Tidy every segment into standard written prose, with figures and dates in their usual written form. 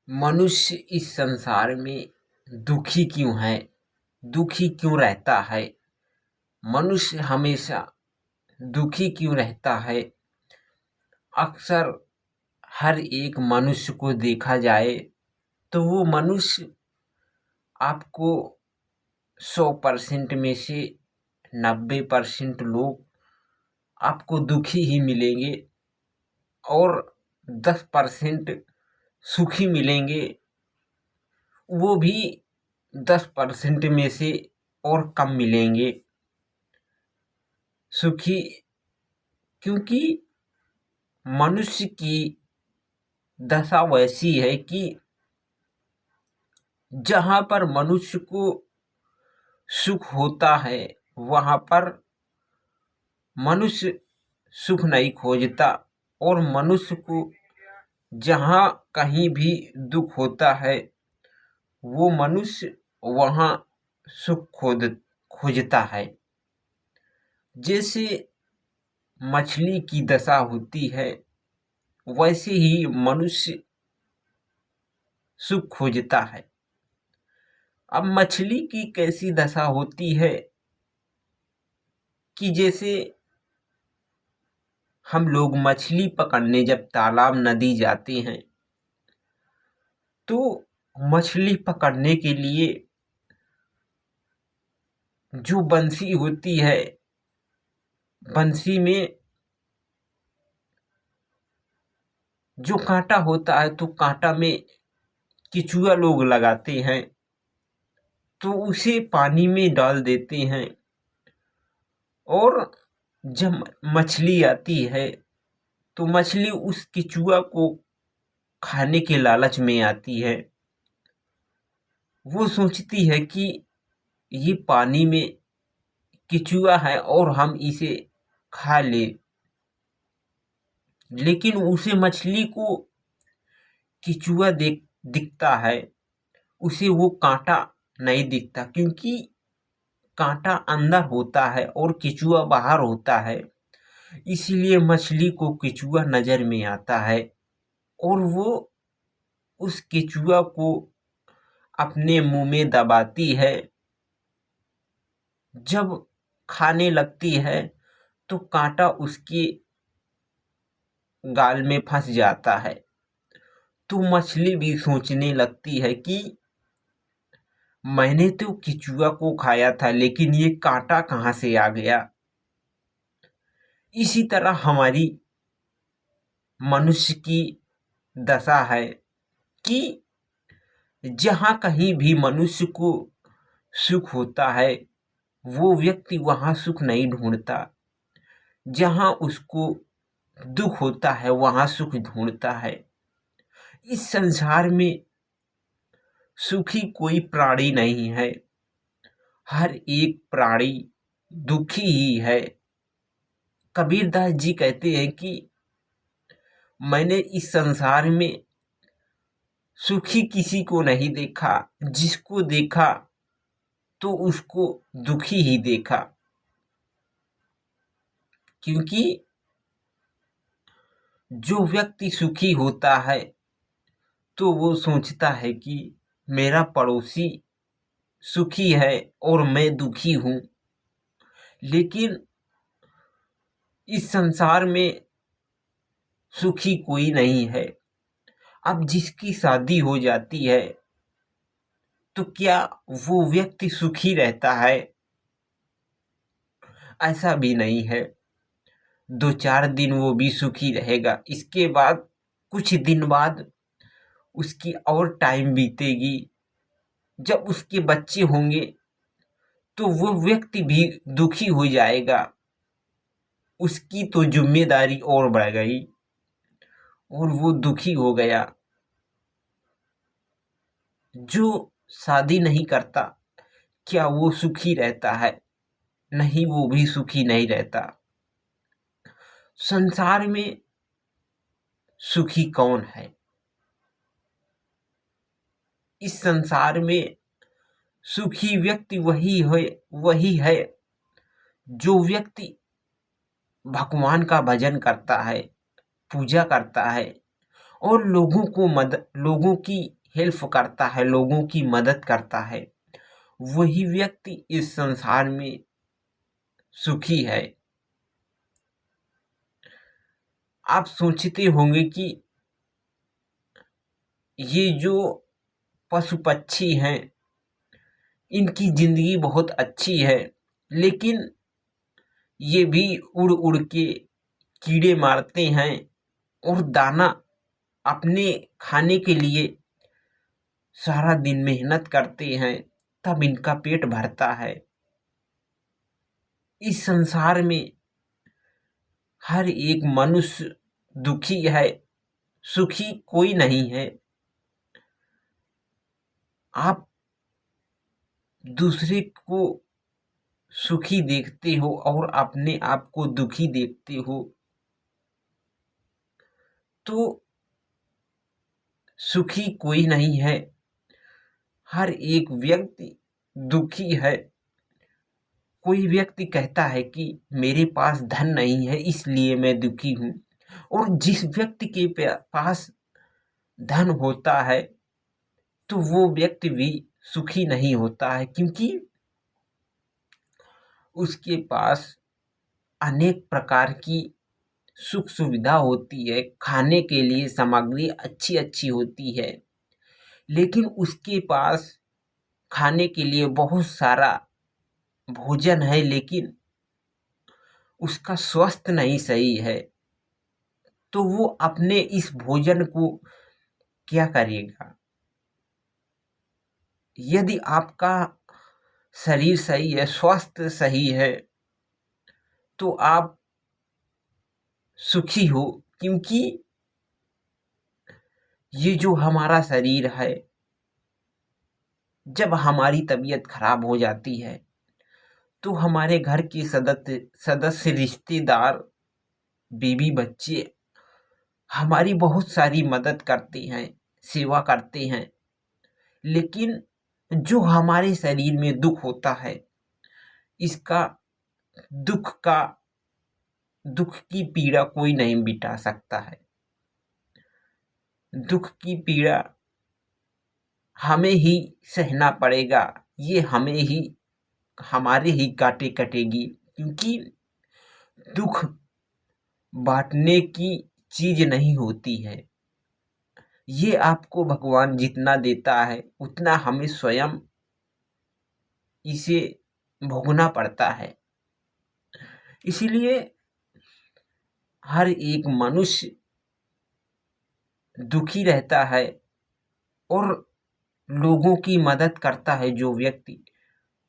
मनुष्य इस संसार में दुखी क्यों है, दुखी क्यों रहता है। मनुष्य हमेशा दुखी क्यों रहता है। अक्सर हर एक मनुष्य को देखा जाए तो वो मनुष्य आपको 100% में से 90% लोग आपको दुखी ही मिलेंगे और 10% सुखी मिलेंगे। वो भी 10% में से और कम मिलेंगे सुखी, क्योंकि मनुष्य की दशा वैसी है कि जहाँ पर मनुष्य को सुख होता है वहाँ पर मनुष्य सुख नहीं खोजता, और मनुष्य को जहाँ कहीं भी दुख होता है वो मनुष्य वहाँ सुख खोजता है। जैसे मछली की दशा होती है वैसे ही मनुष्य सुख खोजता है। अब मछली की कैसी दशा होती है कि जैसे हम लोग मछली पकड़ने जब तालाब नदी जाते हैं तो मछली पकड़ने के लिए जो बंसी होती है, बंसी में जो कांटा होता है तो कांटा में केंचुआ लोग लगाते हैं, तो उसे पानी में डाल देते हैं और जब मछली आती है तो मछली उस केंचुआ को खाने के लालच में आती है। वो सोचती है कि ये पानी में केंचुआ है और हम इसे खा ले, लेकिन उसे मछली को केंचुआ दिखता है, उसे वो कांटा नहीं दिखता, क्योंकि कांटा अंदर होता है और केंचुआ बाहर होता है। इसीलिए मछली को केंचुआ नजर में आता है और वो उस केंचुआ को अपने मुंह में दबाती है। जब खाने लगती है तो कांटा उसके गाल में फंस जाता है, तो मछली भी सोचने लगती है कि मैंने तो केंचुआ को खाया था लेकिन ये कांटा कहाँ से आ गया। इसी तरह हमारी मनुष्य की दशा है कि जहाँ कहीं भी मनुष्य को सुख होता है वो व्यक्ति वहाँ सुख नहीं ढूंढता, जहाँ उसको दुख होता है वहाँ सुख ढूंढता है। इस संसार में सुखी कोई प्राणी नहीं है, हर एक प्राणी दुखी ही है। कबीरदास जी कहते हैं कि मैंने इस संसार में सुखी किसी को नहीं देखा, जिसको देखा तो उसको दुखी ही देखा। क्योंकि जो व्यक्ति सुखी होता है तो वो सोचता है कि मेरा पड़ोसी सुखी है और मैं दुखी हूँ। लेकिन इस संसार में सुखी कोई नहीं है। अब जिसकी शादी हो जाती है तो क्या वो व्यक्ति सुखी रहता है? ऐसा भी नहीं है। 2-4 दिन वो भी सुखी रहेगा, इसके बाद कुछ दिन बाद उसकी और टाइम बीतेगी, जब उसके बच्चे होंगे तो वो व्यक्ति भी दुखी हो जाएगा, उसकी तो जिम्मेदारी और बढ़ गई और वो दुखी हो गया। जो शादी नहीं करता क्या वो सुखी रहता है? नहीं, वो भी सुखी नहीं रहता। संसार में सुखी कौन है? इस संसार में सुखी व्यक्ति वही है जो व्यक्ति भगवान का भजन करता है, पूजा करता है और लोगों की हेल्प करता है, लोगों की मदद करता है, वही व्यक्ति इस संसार में सुखी है। आप सोचते होंगे कि ये जो पशु पक्षी हैं, इनकी जिंदगी बहुत अच्छी है, लेकिन ये भी उड़ उड़ के कीड़े मारते हैं और दाना अपने खाने के लिए सारा दिन मेहनत करते हैं, तब इनका पेट भरता है। इस संसार में हर एक मनुष्य दुखी है, सुखी कोई नहीं है। आप दूसरे को सुखी देखते हो और अपने आप को दुखी देखते हो, तो सुखी कोई नहीं है। हर एक व्यक्ति दुखी है। कोई व्यक्ति कहता है कि मेरे पास धन नहीं है इसलिए मैं दुखी हूँ, और जिस व्यक्ति के पास धन होता है तो वो व्यक्ति भी सुखी नहीं होता है, क्योंकि उसके पास अनेक प्रकार की सुख सुविधा होती है, खाने के लिए सामग्री अच्छी अच्छी होती है, लेकिन उसके पास खाने के लिए बहुत सारा भोजन है, लेकिन उसका स्वास्थ्य नहीं सही है, तो वो अपने इस भोजन को क्या करेगा। यदि आपका शरीर सही है, स्वास्थ्य सही है, तो आप सुखी हो, क्योंकि ये जो हमारा शरीर है, जब हमारी तबीयत खराब हो जाती है तो हमारे घर के सदस्य रिश्तेदार, बीवी बच्चे हमारी बहुत सारी मदद करते हैं, सेवा करते हैं, लेकिन जो हमारे शरीर में दुख होता है, इसका दुख की पीड़ा कोई नहीं मिटा सकता है। दुख की पीड़ा हमें ही सहना पड़ेगा, ये हमारे ही काटे कटेगी, क्योंकि दुख बांटने की चीज नहीं होती है। ये आपको भगवान जितना देता है उतना हमें स्वयं इसे भोगना पड़ता है। इसीलिए हर एक मनुष्य दुखी रहता है और लोगों की मदद करता है।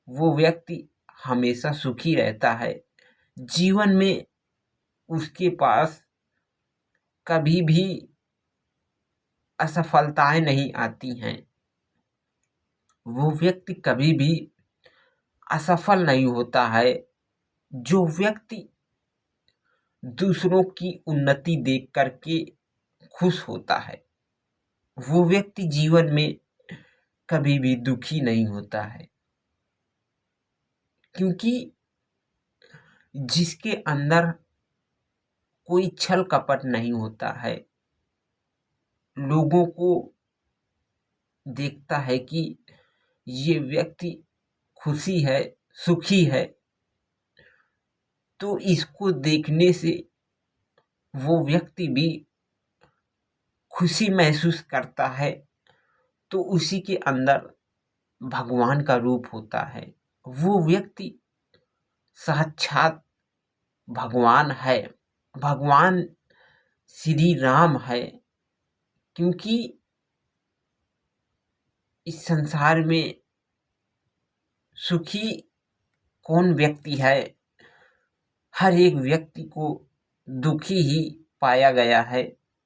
वो व्यक्ति हमेशा सुखी रहता है। जीवन में उसके पास कभी भी असफलताएं नहीं आती हैं। वो व्यक्ति कभी भी असफल नहीं होता है। जो व्यक्ति दूसरों की उन्नति देख करके खुश होता है, वो व्यक्ति जीवन में कभी भी दुखी नहीं होता है, क्योंकि जिसके अंदर कोई छल कपट नहीं होता है, लोगों को देखता है कि ये व्यक्ति खुशी है, सुखी है, तो इसको देखने से वो व्यक्ति भी खुशी महसूस करता है, तो उसी के अंदर भगवान का रूप होता है। वो व्यक्ति साक्षात भगवान है, भगवान श्री राम है, क्योंकि इस संसार में सुखी कौन व्यक्ति है। हर एक व्यक्ति को दुखी ही पाया गया है।